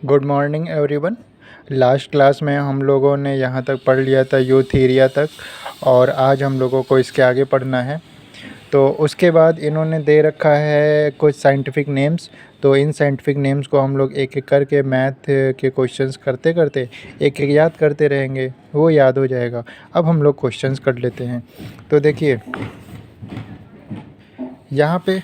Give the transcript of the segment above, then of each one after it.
Good morning everyone. Last class में हम लोगों ने यहाँ तक पढ़ लिया था यूथेरिया तक, और आज हम लोगों को इसके आगे पढ़ना है। तो उसके बाद इन्होंने दे रखा है कुछ साइंटिफिक नेम्स। तो इन साइंटिफिक नेम्स को हम लोग एक एक करके मैथ के क्वेश्चंस करते करते एक एक याद करते रहेंगे, वो याद हो जाएगा। अब हम लोग क्वेश्चंस कर लेते हैं। तो देखिए यहाँ पे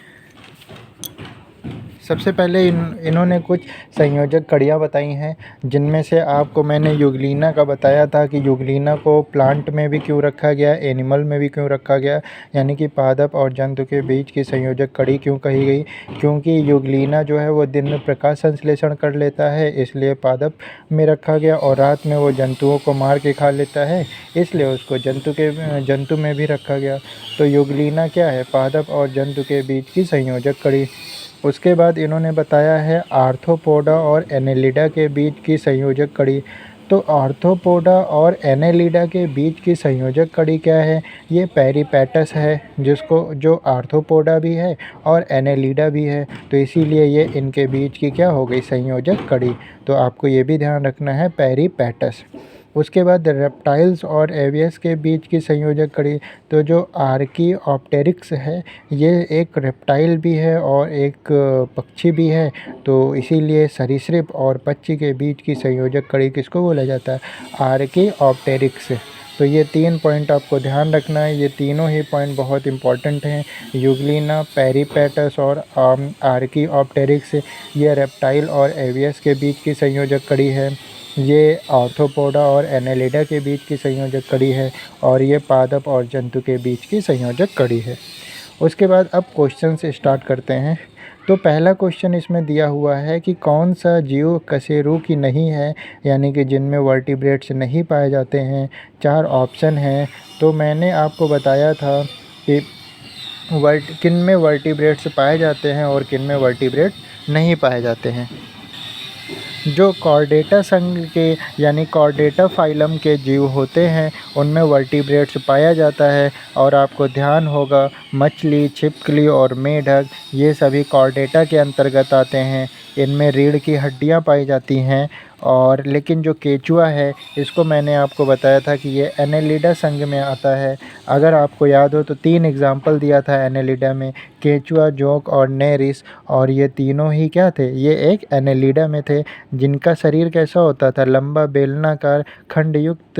सबसे पहले इन्होंने कुछ संयोजक कड़ियाँ बताई हैं, जिनमें से आपको मैंने यूग्लिना का बताया था कि यूग्लिना को प्लांट में भी क्यों रखा गया, एनिमल में भी क्यों रखा गया, यानी कि पादप और जंतु के बीच की संयोजक कड़ी क्यों कही गई। क्योंकि यूग्लिना जो है वो दिन में प्रकाश संश्लेषण कर लेता है, इसलिए पादप में रखा गया, और रात में वो जंतुओं को मार के खा लेता है, इसलिए उसको जंतु में भी रखा गया। तो यूग्लिना क्या है? पादप और जंतु के बीच की संयोजक कड़ी। उसके बाद इन्होंने बताया है आर्थ्रोपोडा और एनेलिडा के बीच की संयोजक कड़ी। तो आर्थ्रोपोडा और एनेलिडा के बीच की संयोजक कड़ी क्या है? ये पेरिपेटस है, जो आर्थ्रोपोडा भी है और एनेलिडा भी है। तो इसीलिए ये इनके बीच की क्या हो गई? संयोजक कड़ी। तो आपको ये भी ध्यान रखना है, पेरिपेटस। उसके बाद रेप्टाइल्स और एवियस के बीच की संयोजक कड़ी। तो जो आर्कीऑप्टेरिक्स है, ये एक रेप्टाइल भी है और एक पक्षी भी है। तो इसीलिए सरीसृप और पक्षी के बीच की संयोजक कड़ी किसको बोला जाता है? आर्कीऑप्टेरिक्स। तो ये 3 पॉइंट आपको ध्यान रखना है, ये तीनों ही पॉइंट बहुत इंपॉर्टेंट हैं। यूग्लिना, पेरिपेटस और आर्कीऑप्टेरिक्स, ये रेप्टाइल और एवियस के बीच की संयोजक कड़ी है। ये आर्थ्रोपोडा और एनेलिडा के बीच की संयोजक कड़ी है, और ये पादप और जंतु के बीच की संयोजक कड़ी है। उसके बाद अब क्वेश्चन से स्टार्ट करते हैं। तो पहला क्वेश्चन इसमें दिया हुआ है कि कौन सा जीव कशेरुकी नहीं है, यानी कि जिनमें वर्टिब्रेट्स नहीं पाए जाते हैं। 4 ऑप्शन हैं। तो मैंने आपको बताया था कि किन में वर्टिब्रेट्स पाए जाते हैं और किन में वर्टिब्रेट नहीं पाए जाते हैं। जो कॉर्डेटा संघ के यानी कॉर्डेटा फाइलम के जीव होते हैं, उनमें वर्टिब्रेट्स पाया जाता है। और आपको ध्यान होगा, मछली, छिपकली और मेढक ये सभी कॉर्डेटा के अंतर्गत आते हैं। इनमें रीढ़ की हड्डियां पाई जाती हैं। और लेकिन जो केचुआ है, इसको मैंने आपको बताया था कि ये एनेलिडा संघ में आता है। अगर आपको याद हो तो 3 एग्जाम्पल दिया था एनेलिडा में, केचुआ, जोंक और नेरिस, और ये तीनों ही क्या थे? ये एक एनेलिडा में थे। जिनका शरीर कैसा होता था? लंबा, बेलनाकार, खंडयुक्त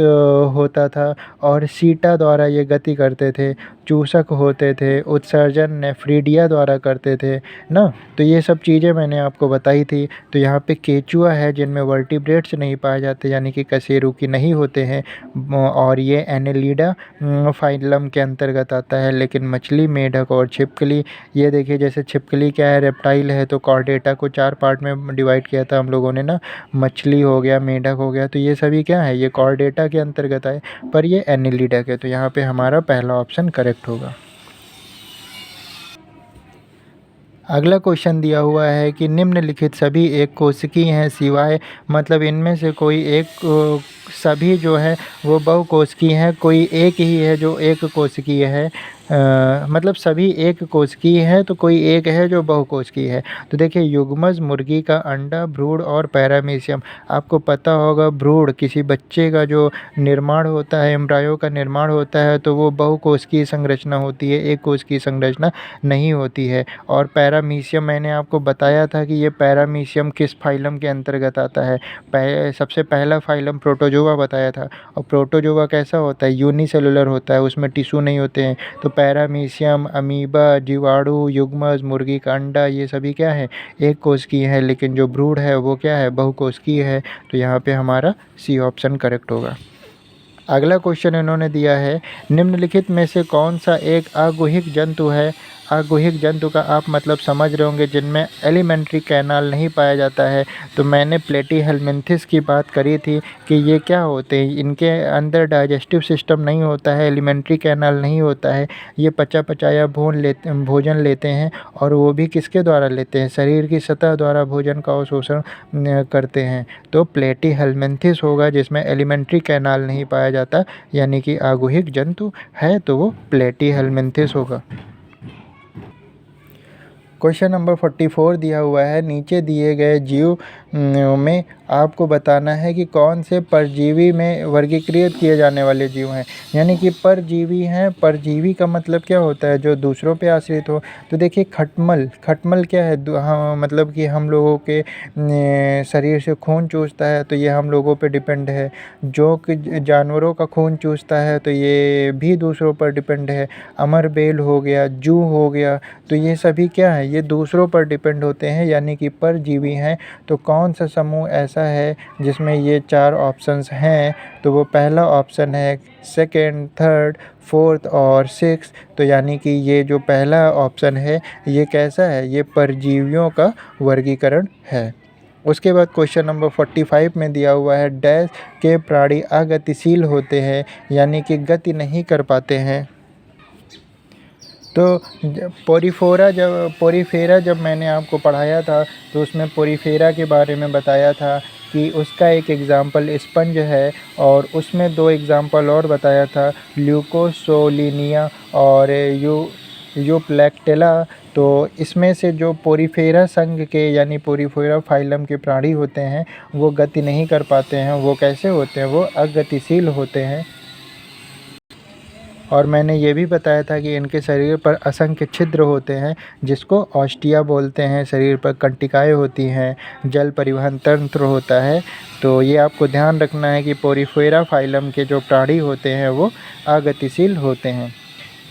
होता था, और सीटा द्वारा ये गति करते थे। चूसक होते थे। उत्सर्जन नेफ्रीडिया द्वारा करते थे ना। तो ये सब चीज़ें मैंने आपको बताई थी। तो यहाँ पे केचुआ है जिनमें वर्टिब्रेट्स नहीं पाए जाते, यानी कि कशेरुकी नहीं होते हैं, और ये एनेलिडा फाइलम के अंतर्गत आता है। लेकिन मछली, मेढक और छिपकली, ये देखिए जैसे छिपकली क्या है? रेप्टाइल है। तो कॉर्डेटा को 4 पार्ट में डिवाइड किया था हम लोगों ने ना। मछली हो गया, मेढक हो गया, तो ये सभी क्या है? ये कॉर्डेटा के अंतर्गत आए, पर ये एनेलिडा के। तो यहाँ पे हमारा पहला ऑप्शन करेक्ट होगा। अगला क्वेश्चन दिया हुआ है कि निम्नलिखित सभी एक कोशिकीय हैं सिवाय, मतलब इनमें से कोई एक सभी जो है वो बहुकोशिकीय हैं, कोई एक ही है जो एक कोशिकीय है। मतलब सभी एक कोशिकीय है, तो कोई एक है जो बहुकोशिकीय है। तो देखिए, युग्मज मुर्गी का अंडा, भ्रूण और पैरामीशियम। आपको पता होगा, भ्रूण किसी बच्चे का जो निर्माण होता है, एम्ब्रायो का निर्माण होता है, तो वो बहुकोशिकीय संरचना होती है, एक कोशिकीय संरचना नहीं होती है। और पैरामीशियम मैंने आपको बताया था कि ये पैरामीशियम किस फाइलम के अंतर्गत आता है। सबसे पहला फाइलम प्रोटोजोआ बताया था। और प्रोटोजोआ कैसा होता है? यूनिसेलुलर होता है, उसमें टिश्यू नहीं होते हैं। तो पैरामीशियम, अमीबा, जीवाणु, युग्मज, मुर्गी का अंडा, ये सभी क्या है? एक कोशिकीय है। लेकिन जो भ्रूण है वो क्या है? बहुकोशिकीय है। तो यहाँ पे हमारा सी ऑप्शन करेक्ट होगा। अगला क्वेश्चन इन्होंने दिया है, निम्नलिखित में से कौन सा एक अगुहिक जंतु है? अगुहिक जंतु का आप मतलब समझ रहे होंगे, जिनमें एलिमेंट्री कैनाल नहीं पाया जाता है। तो मैंने प्लेटीहेल्मिन्थिस की बात करी थी कि ये क्या होते हैं, इनके अंदर डाइजेस्टिव सिस्टम नहीं होता है, एलिमेंट्री कैनाल नहीं होता है। ये पचा पचाया भोजन लेते हैं, और वो भी किसके द्वारा लेते हैं? शरीर की सतह द्वारा भोजन का अवशोषण करते हैं। तो प्लेटीहेल्मिन्थिस होगा जिसमें एलिमेंट्री कैनाल नहीं पाया जाता, यानी कि अगुहिक जंतु है तो वो प्लेटीहेल्मिन्थिस होगा। क्वेश्चन नंबर 44 दिया हुआ है, नीचे दिए गए जीव में आपको बताना है कि कौन से परजीवी में वर्गीकृत किए जाने वाले जीव हैं। यानी कि परजीवी हैं, परजीवी का मतलब क्या होता है, जो दूसरों पे आश्रित हो। तो देखिए खटमल, खटमल क्या है, हाँ मतलब कि हम लोगों के शरीर से खून चूसता है, तो ये हम लोगों पे डिपेंड है। जो कि जानवरों का खून चूसता है तो ये भी दूसरों पर डिपेंड है। अमरबेल हो गया, जू हो गया, तो ये सभी क्या है, ये दूसरों पर डिपेंड होते हैं, यानी कि परजीवी हैं। तो कौन सा समूह ऐसा है जिसमें ये चार ऑप्शंस हैं, तो वो पहला ऑप्शन है, सेकंड, थर्ड, फोर्थ और सिक्स। तो यानी कि ये जो पहला ऑप्शन है ये कैसा है, ये परजीवियों का वर्गीकरण है। उसके बाद क्वेश्चन नंबर 45 में दिया हुआ है, डैश के प्राणी अगतिशील होते हैं, यानी कि गति नहीं कर पाते हैं। तो पोरीफेरा जब मैंने आपको पढ़ाया था तो उसमें पोरीफेरा के बारे में बताया था कि उसका एक एग्ज़ाम्पल स्पंज है, और उसमें दो एग्ज़ाम्पल और बताया था, ल्यूकोसोलिनिया और यूप्लेक्टेला। तो इसमें से जो पोरीफेरा संघ के यानी पोरीफेरा फाइलम के प्राणी होते हैं वो गति नहीं कर पाते हैं। वो कैसे होते हैं, वो अगतिशील होते हैं। और मैंने ये भी बताया था कि इनके शरीर पर असंख्य छिद्र होते हैं, जिसको ऑस्टिया बोलते हैं। शरीर पर कंटिकाएँ होती हैं, जल परिवहन तंत्र होता है। तो ये आपको ध्यान रखना है कि पोरीफेरा फाइलम के जो प्राणी होते हैं वो अगतिशील होते हैं।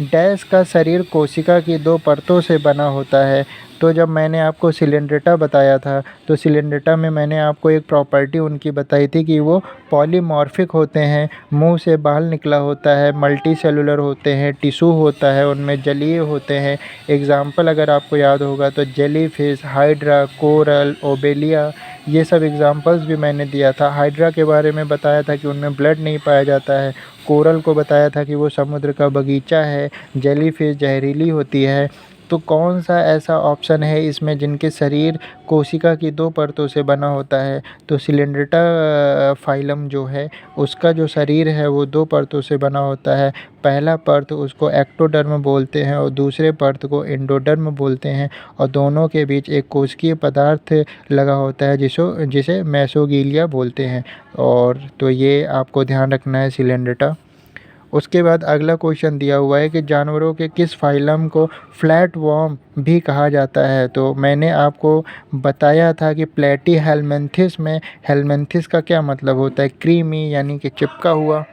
डैश का शरीर कोशिका की दो परतों से बना होता है। तो जब मैंने आपको सिलेंड्रेटा बताया था तो सिलेंड्रेटा में मैंने आपको एक प्रॉपर्टी उनकी बताई थी कि वो पॉलीमॉर्फिक होते हैं, मुंह से बाल निकला होता है, मल्टी सेलुलर होते हैं, टिश्यू होता है, उनमें जलीय होते हैं। एग्जाम्पल अगर आपको याद होगा तो जेलीफिश, हाइड्रा, कोरल, ओबेलिया, ये सब एग्जाम्पल्स भी मैंने दिया था। हाइड्रा के बारे में बताया था कि उनमें ब्लड नहीं पाया जाता है। कोरल को बताया था कि वो समुद्र का बगीचा है। जेलीफिश जहरीली होती है। तो कौन सा ऐसा ऑप्शन है इसमें जिनके शरीर कोशिका की दो परतों से बना होता है, तो सिलेंड्रेटा फाइलम जो है उसका जो शरीर है वो दो परतों से बना होता है। पहला परत उसको एक्टोडर्म बोलते हैं और दूसरे परत को एंडोडर्म बोलते हैं, और दोनों के बीच एक कोशिकीय पदार्थ लगा होता है जिसे जिसे मेसोगिलिया बोलते हैं। और तो ये आपको ध्यान रखना है सिलेंड्रेटा। उसके बाद अगला क्वेश्चन दिया हुआ है कि जानवरों के किस फाइलम को फ्लैट वर्म भी कहा जाता है। तो मैंने आपको बताया था कि प्लेटी हेलमिंथिस में हेलमिंथिस का क्या मतलब होता है, क्रीमी यानी कि चिपका हुआ।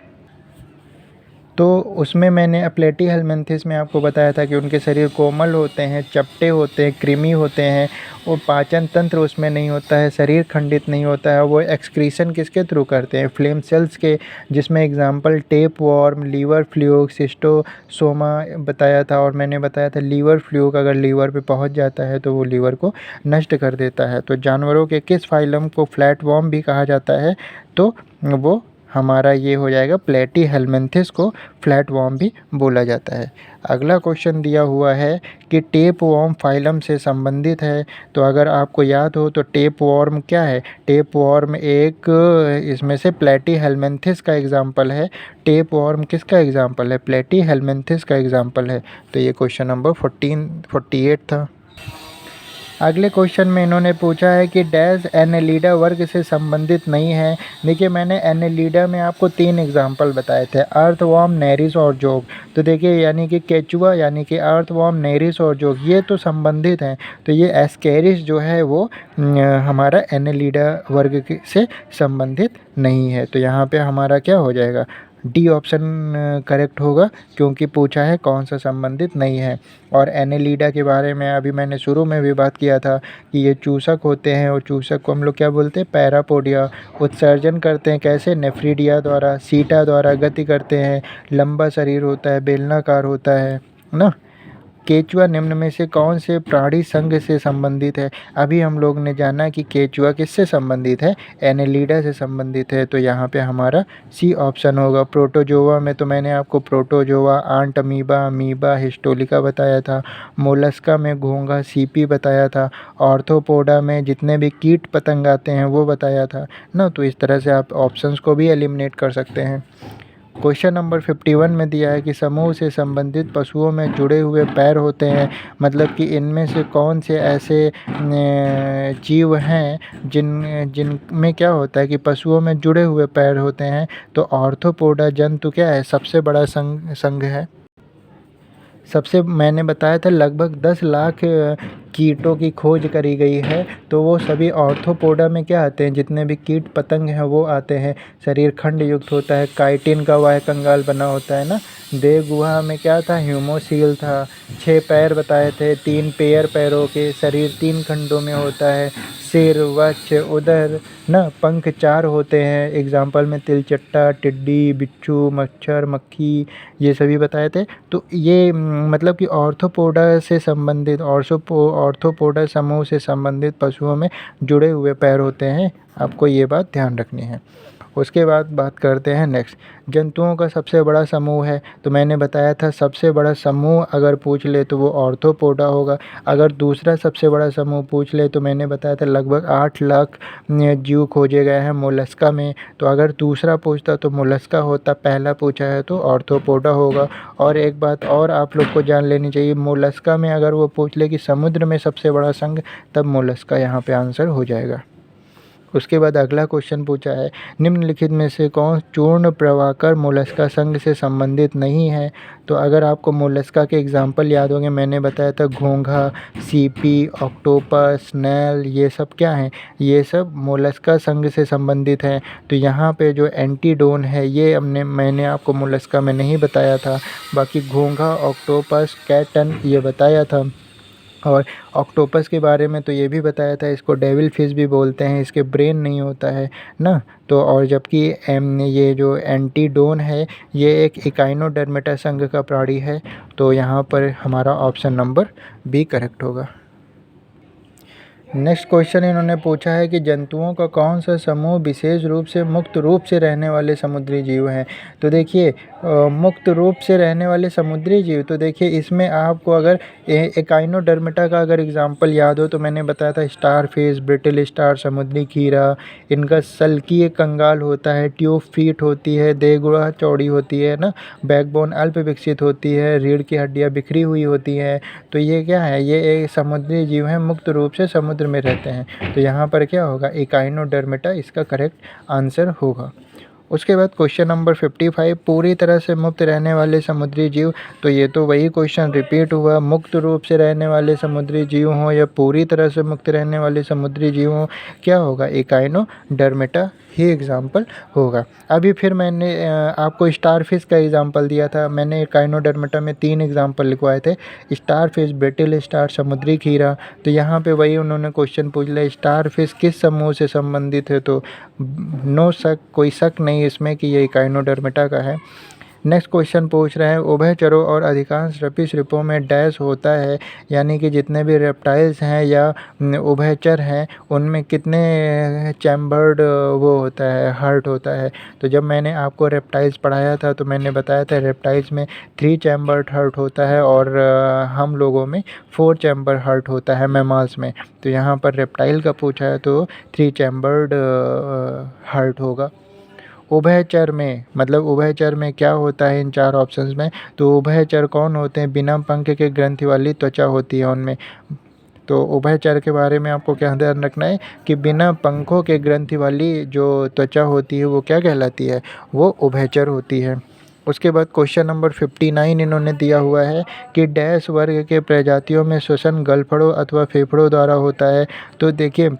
तो उसमें मैंने प्लेटी हेलमिंथिस में आपको बताया था कि उनके शरीर कोमल होते हैं, चपटे होते हैं, क्रीमी होते हैं, और पाचन तंत्र उसमें नहीं होता है, शरीर खंडित नहीं होता है। वो एक्सक्रीशन किसके थ्रू करते हैं, फ्लेम सेल्स के, जिसमें example tapeworm, liver fluke, Schistosoma बताया था। और मैंने बताया था लीवर फ्लूक अगर लीवर पे पहुंच जाता है तो वो लीवर को नष्ट कर देता है। तो जानवरों के किस फाइलम को फ्लैट वॉर्म भी कहा जाता है, तो वो हमारा ये हो जाएगा, प्लेटी हेलमिंथिस को फ्लैट वॉर्म भी बोला जाता है। अगला क्वेश्चन दिया हुआ है कि टेप वॉर्म फाइलम से संबंधित है। तो अगर आपको याद हो तो टेप वॉर्म क्या है, टेप वॉर्म एक इसमें से प्लेटी हेलमिंथिस का एग्जाम्पल है। टेप वॉर्म किसका एग्जाम्पल है, प्लेटी हेलमिंथिस का एग्जाम्पल है। तो ये क्वेश्चन नंबर 48 था। अगले क्वेश्चन में इन्होंने पूछा है कि डैश एनेलिडा वर्ग से संबंधित नहीं है। देखिए मैंने एनेलिडा में आपको 3 एग्जाम्पल बताए थे, अर्थवॉर्म, नेरिस और जोग। तो देखिए यानी कि केचुआ यानी कि अर्थवॉर्म, नेरिस और जोग ये तो संबंधित हैं। तो ये एस्केरिस जो है वो हमारा एनेलिडा वर्ग से संबंधित नहीं है। तो यहाँ पे हमारा क्या हो जाएगा, डी ऑप्शन करेक्ट होगा, क्योंकि पूछा है कौन सा संबंधित नहीं है। और एनेलिडा के बारे में अभी मैंने शुरू में भी बात किया था कि ये चूसक होते हैं, और चूसक को हम लोग क्या बोलते हैं, पैरापोडिया। उत्सर्जन करते हैं कैसे, नेफ्रीडिया द्वारा, सीटा द्वारा गति करते हैं, लंबा शरीर होता है, बेलनाकार होता है ना। केचुआ निम्न में से कौन से प्राणी संघ से संबंधित है। अभी हम लोग ने जाना कि केचुआ किससे संबंधित है, एनेलिडा से संबंधित है। तो यहाँ पे हमारा सी ऑप्शन होगा। प्रोटोजोआ में तो मैंने आपको protozoa, Entamoeba, amoeba histolytica बताया था। मोलस्का में घोंघा, सीपी बताया था। ऑर्थोपोडा में जितने भी कीट पतंग आते हैं वो बताया था ना। तो इस तरह से आप ऑप्शंस को भी एलिमिनेट कर सकते हैं। क्वेश्चन नंबर 51 में दिया है कि समूह से संबंधित पशुओं में जुड़े हुए पैर होते हैं, मतलब कि इनमें से कौन से ऐसे जीव हैं जिनमें क्या होता है कि पशुओं में जुड़े हुए पैर होते हैं। तो आर्थ्रोपोडा जंतु क्या है, सबसे बड़ा संघ है। सबसे मैंने बताया था लगभग 10 लाख कीटों की खोज करी गई है, तो वो सभी आर्थ्रोपोडा में क्या आते हैं, जितने भी कीट पतंग हैं वो आते हैं। शरीर खंड युक्त होता है, काइटिन का वह कंगाल बना होता है ना। देह गुहा में क्या था, ह्यूमोसील था। 6 पैर बताए थे, 3 पेयर पैरों के, शरीर 3 खंडों में होता है, सिर, वक्ष, उदर ना। पंख 4 होते हैं, एग्जाम्पल में तिलचट्टा, टिड्डी, बिच्छू, मच्छर, मक्खी, ये सभी बताए थे। तो ये मतलब कि आर्थ्रोपोडा से संबंधित आर्थ्रोपोडा समूह से संबंधित पशुओं में जुड़े हुए पैर होते हैं, आपको ये बात ध्यान रखनी है। उसके बाद बात करते हैं नेक्स्ट, जंतुओं का सबसे बड़ा समूह है। तो मैंने बताया था सबसे बड़ा समूह अगर पूछ ले तो वो आर्थ्रोपोडा होगा। अगर दूसरा सबसे बड़ा समूह पूछ ले तो मैंने बताया था लगभग 8 लाख जीव खोजे गए हैं मोलस्का में। तो अगर दूसरा पूछता तो मोलस्का होता, पहला पूछा है तो आर्थ्रोपोडा होगा। और एक बात और आप लोग को जान लेनी चाहिए, मोलस्का में अगर वो पूछ ले कि समुद्र में सबसे बड़ा संघ, तब मोलस्का यहाँ पे आंसर हो जाएगा। उसके बाद अगला क्वेश्चन पूछा है, निम्नलिखित में से कौन चूर्ण प्रवाकर मोलस्का संघ से संबंधित नहीं है। तो अगर आपको मोलस्का के एग्जाम्पल याद होंगे, मैंने बताया था घोंघा, सीपी, ऑक्टोपस, स्नेल, ये सब क्या हैं, ये सब मोलस्का संघ से संबंधित हैं। तो यहाँ पे जो एंटीडोन है ये मैंने आपको मोलस्का में नहीं बताया था। बाकी घोंघा, ऑक्टोपस, कैटन ये बताया था। और ऑक्टोपस के बारे में तो ये भी बताया था, इसको डेविल फिश भी बोलते हैं, इसके ब्रेन नहीं होता है ना। तो और जबकि ये जो एंटीडोन है ये एक इकाइनोडर्मेटा संघ का प्राणी है। तो यहाँ पर हमारा ऑप्शन नंबर बी करेक्ट होगा। नेक्स्ट क्वेश्चन इन्होंने पूछा है कि जंतुओं का कौन सा समूह विशेष रूप से मुक्त रूप से रहने वाले समुद्री जीव हैं। तो देखिए मुक्त रूप से रहने वाले समुद्री जीव, तो देखिए इसमें आपको अगर एकाइनोडर्मेटा का अगर एग्जांपल याद हो तो मैंने बताया था स्टार फिश, ब्रिटल स्टार, समुद्री खीरा, इनका सल्कीय कंगाल होता है, ट्यूब फीट होती है, देहगुहा चौड़ी होती है ना, बैकबोन अल्प विकसित होती है, रीढ़ की हड्डियाँ बिखरी हुई होती हैं। तो ये क्या है, ये एक समुद्री जीव हैं, मुक्त रूप से समुद्र में रहते हैं। तो यहाँ पर क्या होगा, एकाइनोडर्मेटा इसका करेक्ट आंसर होगा। उसके बाद क्वेश्चन नंबर 55, पूरी तरह से मुक्त रहने वाले समुद्री जीव। तो ये तो वही क्वेश्चन रिपीट हुआ, मुक्त रूप से रहने वाले समुद्री जीव हों या पूरी तरह से मुक्त रहने वाले समुद्री जीव हों, क्या होगा, एकाइनोडर्मेटा ही एग्जाम्पल होगा। अभी फिर मैंने आपको स्टार फिश का एग्जाम्पल दिया था, मैंने एकाइनोडर्मेटा में 3 एग्जाम्पल लिखवाए थे, स्टार फिश, ब्रिटल स्टार, समुद्री खीरा। तो यहाँ पे वही उन्होंने क्वेश्चन पूछ लिया, स्टार फिश किस समूह से संबंधित है। तो नो शक, कोई शक नहीं इसमें कि ये एकाइनोडर्मेटा का है। नेक्स्ट क्वेश्चन पूछ रहे हैं, उभयचरों और अधिकांश सरीसृपों में डैश होता है, यानी कि जितने भी रेप्टाइल्स हैं या उभयचर हैं उनमें कितने चैम्बर्ड वो होता है, हार्ट होता है। तो जब मैंने आपको रेप्टाइल्स पढ़ाया था तो मैंने बताया था रेप्टाइल्स में 3 चैम्बर्ड हार्ट होता है और हम लोगों में 4 चैम्बर हार्ट होता है, मैमल्स में। तो यहाँ पर रेप्टाइल का पूछा है तो 3 चैम्बर्ड हार्ट होगा। उभयचर में, मतलब उभयचर में क्या होता है इन 4 ऑप्शंस में। तो उभयचर कौन होते हैं, बिना पंख के ग्रंथि वाली त्वचा होती है उनमें। तो उभयचर के बारे में आपको क्या ध्यान रखना है कि बिना पंखों के ग्रंथि वाली जो त्वचा होती है वो क्या कहलाती है, वो उभयचर होती है। उसके बाद क्वेश्चन नंबर 59 इन्होंने दिया हुआ है कि डैश वर्ग के प्रजातियों में श्वसन गलफड़ों अथवा फेफड़ों द्वारा होता है। तो देखिए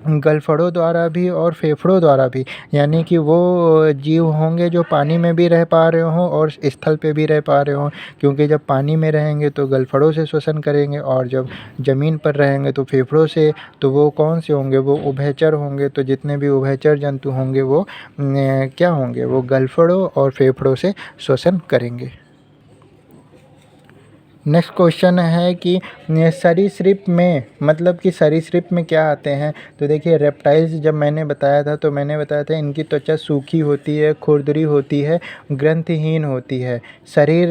गलफड़ों द्वारा भी और फेफड़ों द्वारा भी, यानी कि वो जीव होंगे जो पानी में भी रह पा रहे हों और स्थल पे भी रह पा रहे हों। क्योंकि जब पानी में रहेंगे तो गलफड़ों से श्वसन करेंगे और जब ज़मीन पर रहेंगे तो फेफड़ों से। तो वो कौन से होंगे, वो उभयचर होंगे। तो जितने भी उभयचर जंतु होंगे वो क्या होंगे, वो गलफड़ों और फेफड़ों से श्वसन करेंगे। नेक्स्ट क्वेश्चन है कि सरीसृप में मतलब कि सरीसृप में क्या आते हैं। तो देखिए रेप्टाइल्स जब मैंने बताया था तो मैंने बताया था इनकी त्वचा सूखी होती है, खुरदरी होती है, ग्रंथिहीन होती है। शरीर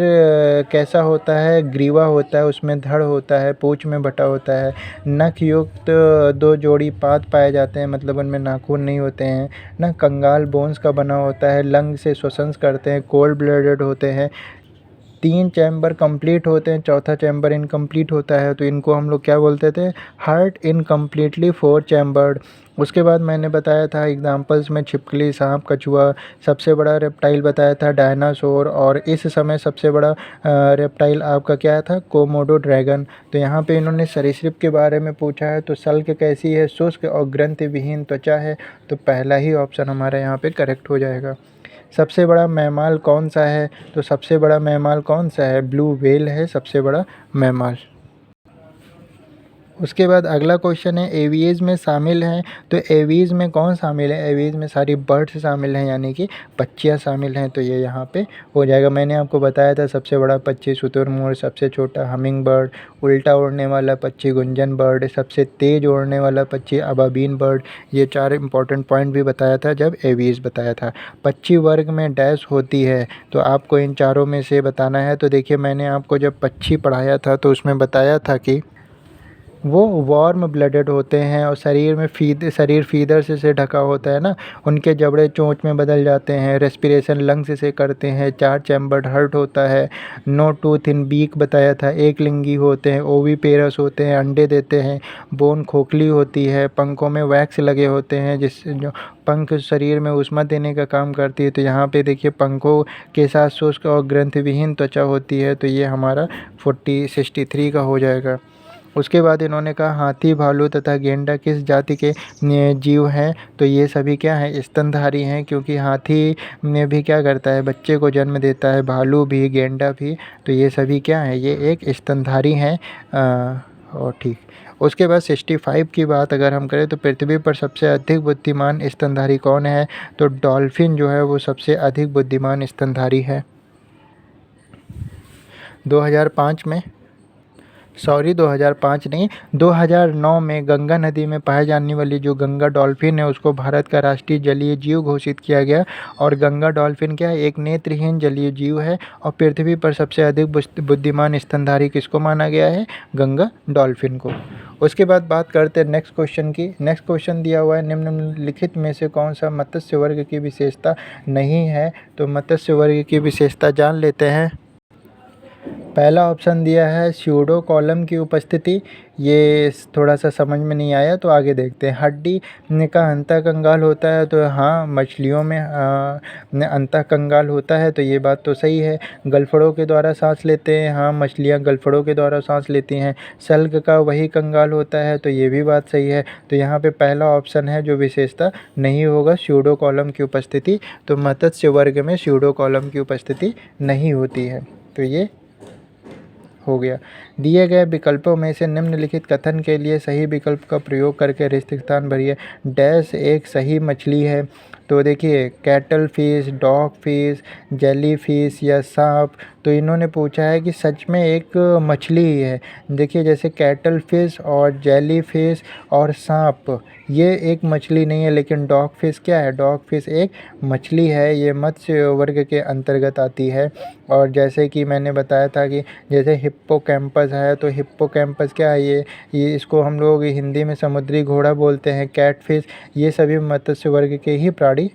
कैसा होता है, ग्रीवा होता है, उसमें धड़ होता है, पूंछ में बटा होता है, नख युक्त दो जोड़ी पाद पाए जाते हैं, मतलब उनमें नाखून नहीं होते हैं ना, कंगाल बोन्स का बना होता है, लंग से श्वसन करते हैं, कोल्ड ब्लडेड होते हैं, 3 चैम्बर कंप्लीट होते हैं, चौथा चैम्बर इनकम्प्लीट होता है, तो इनको हम लोग क्या बोलते थे, हार्ट इनकम्प्लीटली 4 चैम्बर्ड। उसके बाद मैंने बताया था एग्जांपल्स में छिपकली, सांप, कछुआ, सबसे बड़ा रेप्टाइल बताया था डायनासोर, और इस समय सबसे बड़ा रेप्टाइल आपका क्या था, कोमोडो ड्रैगन। तो यहाँ पे इन्होंने सरीसृप के बारे में पूछा है, तो सल्क कैसी है, शुष्क और ग्रंथि विहीन त्वचा है, तो पहला ही ऑप्शन हमारा यहाँ पे करेक्ट हो जाएगा। सबसे बड़ा मैमाल कौन सा है, तो सबसे बड़ा मैमाल कौन सा है, ब्लू व्हेल है सबसे बड़ा मैमाल। उसके बाद अगला क्वेश्चन है एवीज में शामिल हैं, तो एवीज में कौन शामिल है, एवीज में सारी बर्ड्स शामिल हैं, यानी कि पक्षियाँ शामिल हैं, तो ये यहाँ पे हो जाएगा। मैंने आपको बताया था सबसे बड़ा पक्षी शुतुरमुर्ग, सबसे छोटा हमिंग बर्ड, उल्टा उड़ने वाला पक्षी गुंजन बर्ड, सबसे तेज़ उड़ने वाला पक्षी अबाबीन बर्ड। ये 4 इंपॉर्टेंट पॉइंट भी बताया था जब एवीज बताया था। पक्षी वर्ग में डैश होती है, तो आपको इन चारों में से बताना है। तो देखिए मैंने आपको जब पक्षी पढ़ाया था तो उसमें बताया था कि वो वार्म ब्लडेड होते हैं और शरीर फीदर से ढका होता है ना, उनके जबड़े चोंच में बदल जाते हैं, रेस्पिरेशन लंग्स से करते हैं, 4 चैम्बर्ड हार्ट होता है, नो टूथ इन बीक बताया था, एक लिंगी होते हैं, ओवीपेरस होते हैं, अंडे देते हैं, बोन खोखली होती है, पंखों में वैक्स लगे होते हैं जिससे जो पंख शरीर में ऊष्मा देने का काम करती है। तो यहाँ पे देखिए पंखों के साथ शुष्क और ग्रंथिविहीन त्वचा होती है, तो ये हमारा 63 का हो जाएगा। उसके बाद इन्होंने कहा हाथी, भालू तथा गेंडा किस जाति के जीव हैं, तो ये सभी क्या हैं, स्तनधारी हैं, क्योंकि हाथी में भी क्या करता है, बच्चे को जन्म देता है, भालू भी, गेंडा भी, तो ये सभी क्या हैं, ये एक स्तनधारी हैं। और ठीक, उसके बाद 65 की बात अगर हम करें तो पृथ्वी पर सबसे अधिक बुद्धिमान स्तनधारी कौन है, तो डॉल्फिन जो है वो सबसे अधिक बुद्धिमान स्तनधारी है। 2005 में 2005 नहीं, 2009 में गंगा नदी में पाए जाने वाली जो गंगा डॉल्फिन है उसको भारत का राष्ट्रीय जलीय जीव घोषित किया गया। और गंगा डॉल्फिन क्या है, एक नेत्रहीन जलीय जीव है, और पृथ्वी पर सबसे अधिक बुद्धिमान स्तनधारी किसको माना गया है, गंगा डॉल्फिन को। उसके बाद बात करते हैं नेक्स्ट क्वेश्चन की। नेक्स्ट क्वेश्चन दिया हुआ है निम्नलिखित में से कौन सा मत्स्य वर्ग की विशेषता नहीं है, तो मत्स्य वर्ग की विशेषता जान लेते हैं। पहला ऑप्शन दिया है स्यूडो कॉलम की उपस्थिति, ये थोड़ा सा समझ में नहीं आया तो आगे देखते हैं। हड्डी का अंतःकंगाल होता है, तो हाँ मछलियों में अंतःकंगाल होता है, तो ये बात तो सही है। गलफड़ों के द्वारा सांस लेते हैं, हाँ मछलियाँ गलफड़ों के द्वारा सांस लेती हैं। सल्क का वही कंगाल होता है, तो ये भी बात सही है। तो यहाँ पे पहला ऑप्शन है जो विशेषता नहीं होगा, स्यूडो कॉलम की उपस्थिति, तो मत्स्य वर्ग में स्यूडो कॉलम की उपस्थिति नहीं होती है, तो ये हो गया। दिए गए विकल्पों में से निम्नलिखित कथन के लिए सही विकल्प का प्रयोग करके रिक्त स्थान भरिए। डैश एक सही मछली है, तो देखिए cattle fish, dog fish, jelly fish या सांप। तो इन्होंने पूछा है कि सच में एक मछली ही है। देखिए जैसे कैटल फिश और जेली फिश और सांप ये एक मछली नहीं है, लेकिन डॉग फिश क्या है, डॉग फिश एक मछली है, ये मत्स्य वर्ग के अंतर्गत आती है। और जैसे कि मैंने बताया था कि जैसे हिप्पोकैम्पस है, तो हिप्पोकैम्पस क्या है, ये इसको हम लोग हिंदी में समुद्री घोड़ा बोलते हैं। कैटफिश, ये सभी मत्स्य वर्ग के ही प्राणी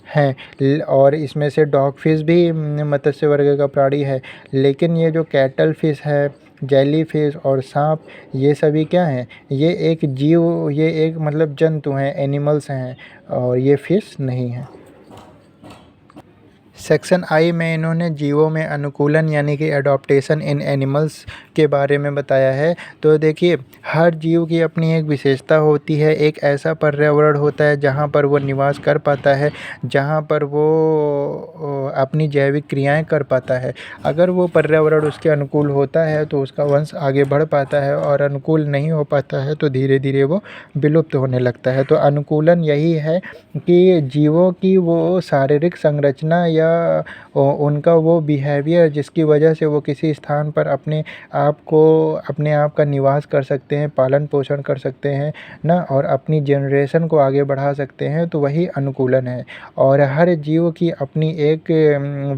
हैं। और इसमें से डॉग फिश भी मत्स्य वर्ग का प्राणी है। लेकिन ये जो कैटल फिश है, जेली फिश और सांप, ये सभी क्या हैं, ये एक जीव, ये एक मतलब जंतु हैं, एनिमल्स हैं, और ये फिश नहीं है। सेक्शन आई में इन्होंने जीवों में अनुकूलन यानी कि एडॉप्टेशन इन एनिमल्स के बारे में बताया है। तो देखिए हर जीव की अपनी एक विशेषता होती है, एक ऐसा पर्यावरण होता है जहाँ पर वो निवास कर पाता है, जहाँ पर वो अपनी जैविक क्रियाएं कर पाता है। अगर वो पर्यावरण उसके अनुकूल होता है तो उसका वंश आगे बढ़ पाता है, और अनुकूल नहीं हो पाता है तो धीरे धीरे वो विलुप्त होने लगता है। तो अनुकूलन यही है कि जीवों की वो शारीरिक संरचना या या उनका वो बिहेवियर जिसकी वजह से वो किसी स्थान पर अपने आप का निवास कर सकते हैं, पालन पोषण कर सकते हैं ना, और अपनी जनरेशन को आगे बढ़ा सकते हैं, तो वही अनुकूलन है। और हर जीव की अपनी एक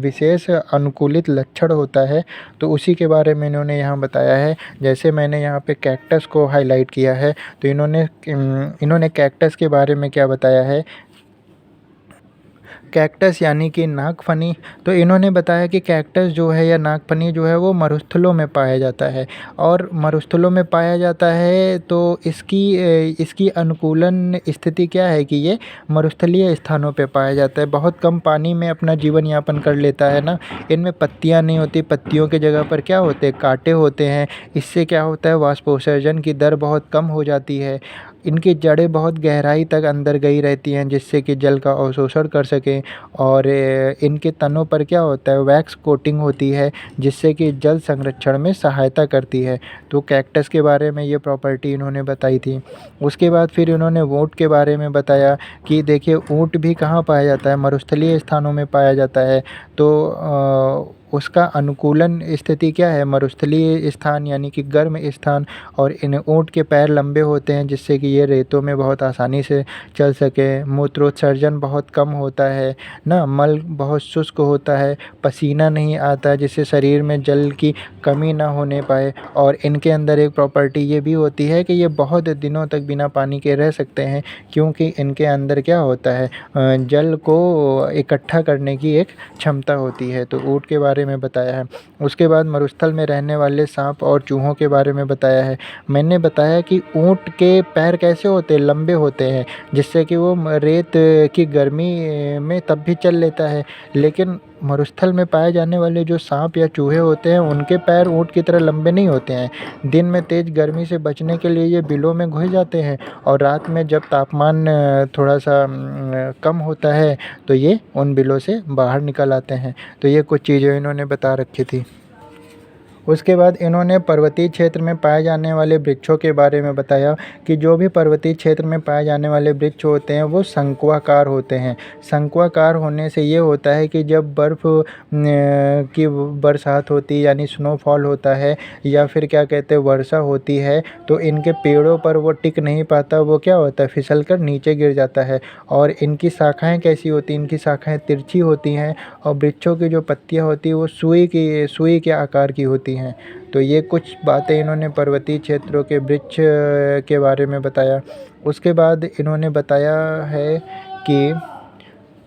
विशेष अनुकूलित लक्षण होता है, तो उसी के बारे में इन्होंने यहाँ बताया है। जैसे मैंने यहाँ पे कैक्टस को हाईलाइट किया है, तो इन्होंने कैक्टस के बारे में क्या बताया है, कैक्टस यानी कि नागफनी। तो इन्होंने बताया कि कैक्टस जो है या नागफनी जो है वो मरुस्थलों में पाया जाता है, और मरुस्थलों में पाया जाता है तो इसकी अनुकूलन स्थिति क्या है कि ये मरुस्थलीय स्थानों पे पाया जाता है। बहुत कम पानी में अपना जीवन यापन कर लेता है ना। इनमें पत्तियाँ नहीं होती, पत्तियों के जगह पर क्या होते हैं, कांटे होते हैं। इससे क्या होता है, वाष्पोत्सर्जन की दर बहुत कम हो जाती है। इनकी जड़ें बहुत गहराई तक अंदर गई रहती हैं, जिससे कि जल का अवशोषण कर सकें। और इनके तनों पर क्या होता है, वैक्स कोटिंग होती है, जिससे कि जल संरक्षण में सहायता करती है। तो कैक्टस के बारे में ये प्रॉपर्टी इन्होंने बताई थी। उसके बाद फिर इन्होंने ऊँट के बारे में बताया कि देखिए ऊँट भी कहाँ पाया जाता है, मरुस्थलीय स्थानों में पाया जाता है। तो उसका अनुकूलन स्थिति क्या है, मरुस्थलीय स्थान यानी कि गर्म स्थान। और इन ऊँट के पैर लंबे होते हैं, जिससे कि ये रेतों में बहुत आसानी से चल सके। मूत्रोत्सर्जन बहुत कम होता है ना, मल बहुत शुष्क होता है, पसीना नहीं आता, जिससे शरीर में जल की कमी ना होने पाए। और इनके अंदर एक प्रॉपर्टी ये भी होती है कि ये बहुत दिनों तक बिना पानी के रह सकते हैं, क्योंकि इनके अंदर क्या होता है, जल को इकट्ठा करने की एक क्षमता होती है। तो ऊँट के बारे में बताया है। उसके बाद मरुस्थल में रहने वाले सांप और चूहों के बारे में बताया है। मैंने बताया कि ऊँट के पैर कैसे होते हैं, लंबे होते हैं, जिससे कि वो रेत की गर्मी में तब भी चल लेता है। लेकिन मरुस्थल में पाए जाने वाले जो सांप या चूहे होते हैं, उनके पैर ऊँट की तरह लंबे नहीं होते हैं। दिन में तेज़ गर्मी से बचने के लिए ये बिलों में घुस जाते हैं, और रात में जब तापमान थोड़ा सा कम होता है, तो ये उन बिलों से बाहर निकल आते हैं। तो ये कुछ चीज़ें इन्होंने बता रखी थी। उसके बाद इन्होंने पर्वतीय क्षेत्र में पाए जाने वाले वृक्षों के बारे में बताया कि जो भी पर्वतीय क्षेत्र में पाए जाने वाले वृक्ष होते हैं वो शंक्वाकार होते हैं। शंक्वाकार होने से ये होता है कि जब बर्फ़ की बरसात होती है, यानी स्नोफॉल होता है, या फिर क्या कहते हैं वर्षा होती है, तो इनके पेड़ों पर वो टिक नहीं पाता, वो क्या होता है, फिसल कर नीचे गिर जाता है। और इनकी शाखाएँ कैसी होती हैं, इनकी शाखाएँ तिरछी होती हैं, और वृक्षों की जो पत्तियाँ होती हैं वो सुई के आकार की होती हैं। तो ये कुछ बातें इन्होंने पर्वतीय क्षेत्रों के वृक्ष के बारे में बताया। उसके बाद इन्होंने बताया है कि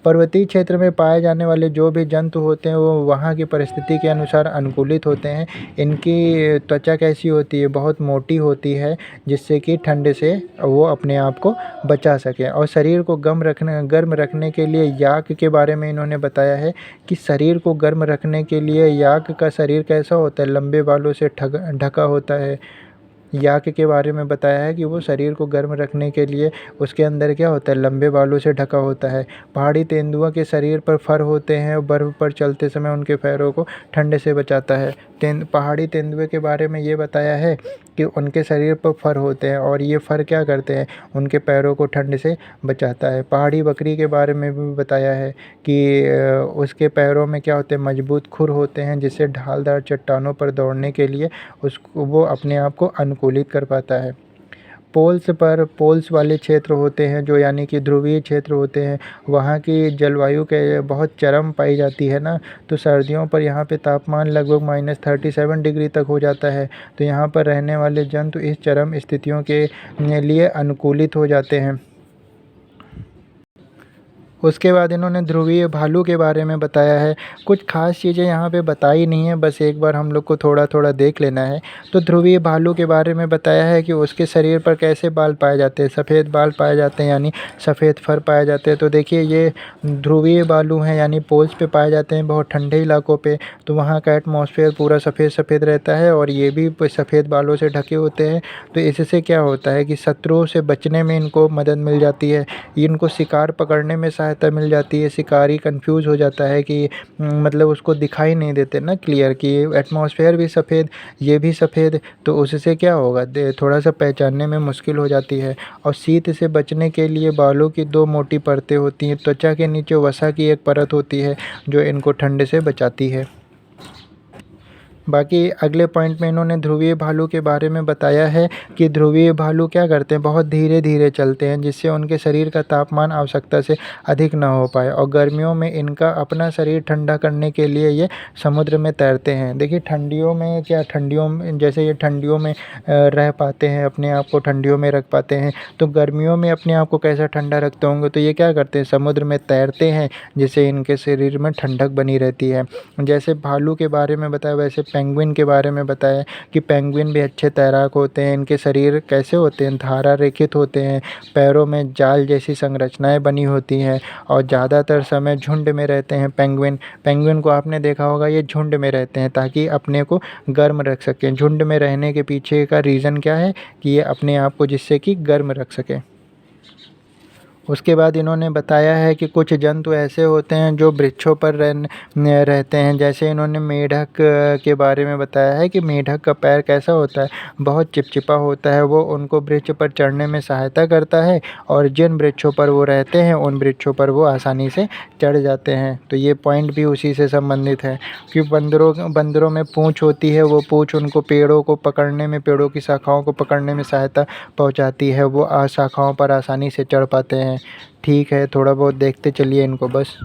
पर्वतीय क्षेत्र में पाए जाने वाले जो भी जंतु होते हैं वो वहाँ की परिस्थिति के अनुसार अनुकूलित होते हैं। इनकी त्वचा कैसी होती है, बहुत मोटी होती है, जिससे कि ठंड से वो अपने आप को बचा सकें। और शरीर को गर्म रखने के लिए याक के बारे में इन्होंने बताया है कि शरीर को गर्म रखने के लिए याक का शरीर कैसा होता है, लंबे बालों से ढका होता है। याक के बारे में बताया है कि वो शरीर को गर्म रखने के लिए उसके अंदर क्या होता है, लंबे बालों से ढका होता है। पहाड़ी तेंदुआ के शरीर पर फर होते हैं, और बर्फ़ पर चलते समय उनके पैरों को ठंड से बचाता है। पहाड़ी तेंदुए के बारे में ये बताया है कि उनके शरीर पर फर होते हैं, और ये फर क्या करते हैं, उनके पैरों को ठंड से बचाता है। पहाड़ी बकरी के बारे में भी बताया है कि उसके पैरों में क्या होते हैं, मजबूत खुर होते हैं, जिससे ढालदार चट्टानों पर दौड़ने के लिए वो अपने आप को अनुकूलित कर पाता है। पोल्स वाले क्षेत्र होते हैं जो, यानी कि ध्रुवीय क्षेत्र होते हैं, वहाँ की जलवायु के बहुत चरम पाई जाती है ना। तो सर्दियों पर यहाँ पे तापमान लगभग -37 डिग्री तक हो जाता है। तो यहाँ पर रहने वाले जंतु इस चरम स्थितियों के लिए अनुकूलित हो जाते हैं। उसके बाद इन्होंने ध्रुवीय भालू के बारे में बताया है। कुछ ख़ास चीज़ें यहाँ पे बताई नहीं है, बस एक बार हम लोग को थोड़ा थोड़ा देख लेना है। तो ध्रुवीय भालू के बारे में बताया है कि उसके शरीर पर कैसे बाल पाए जाते हैं, सफ़ेद बाल पाए जाते हैं, यानी सफ़ेद फर पाए जाते हैं। तो देखिए ये ध्रुवीय भालू हैं, यानी पोल्स पे पाए जाते हैं, बहुत ठंडे इलाकों पे। तो वहाँ का एटमॉस्फेयर पूरा सफ़ेद सफ़ेद रहता है, और ये भी सफ़ेद बालों से ढके होते हैं। तो इससे क्या होता है कि शत्रुओं से बचने में इनको मदद मिल जाती है, इनको शिकार पकड़ने में सहायता सहायता मिल जाती है। शिकारी कन्फ्यूज़ हो जाता है कि मतलब उसको दिखाई नहीं देते ना क्लियर कि एटमॉस्फेयर भी सफ़ेद, ये भी सफ़ेद, तो उससे क्या होगा थोड़ा-सा पहचानने में मुश्किल हो जाती है। और शीत से बचने के लिए बालों की 2 मोटी परतें होती हैं। त्वचा के नीचे वसा की एक परत होती है जो इनको ठंड से बचाती है। बाकी अगले पॉइंट में इन्होंने ध्रुवीय भालू के बारे में बताया है कि ध्रुवीय भालू क्या करते हैं, बहुत धीरे-धीरे चलते हैं जिससे उनके शरीर का तापमान आवश्यकता से अधिक ना हो पाए और गर्मियों में इनका अपना शरीर ठंडा करने के लिए ये समुद्र में तैरते हैं। देखिए ठंडियों में क्या, ठंडियों में जैसे ये ठंडियों में रह पाते हैं, अपने आप को ठंडियों में रख पाते हैं, तो गर्मियों में अपने आप को कैसा ठंडा रखते होंगे, तो ये क्या करते हैं, समुद्र में तैरते हैं जिससे इनके शरीर में ठंडक बनी रहती है। जैसे भालू के बारे में बताया वैसे पेंगुइन के बारे में बताया कि पेंगुइन भी अच्छे तैराक होते हैं। इनके शरीर कैसे होते हैं, धारा रेखित होते हैं, पैरों में जाल जैसी संरचनाएं बनी होती हैं और ज़्यादातर समय झुंड में रहते हैं। पेंगुइन पेंगुइन को आपने देखा होगा, ये झुंड में रहते हैं ताकि अपने को गर्म रख सकें। झुंड में रहने के पीछे का रीज़न क्या है कि ये अपने आप को जिससे कि गर्म रख सकें। उसके बाद इन्होंने बताया है कि कुछ जंतु ऐसे होते हैं जो वृक्षों पर रहते हैं। जैसे इन्होंने मेढक के बारे में बताया है कि मेढक का पैर कैसा होता है, बहुत चिपचिपा होता है। वो उनको वृक्ष पर चढ़ने में सहायता करता है और जिन वृक्षों पर वो रहते हैं उन वृक्षों पर वो आसानी से चढ़ जाते हैं। तो ये पॉइंट भी उसी से संबंधित है कि बंदरों में पूँछ होती है, वो पूँछ उनको पेड़ों को पकड़ने में, पेड़ों की शाखाओं को पकड़ने में सहायता पहुँचाती है। वो शाखाओं पर आसानी से चढ़ पाते हैं। ठीक है, थोड़ा बहुत देखते चलिए इनको बस।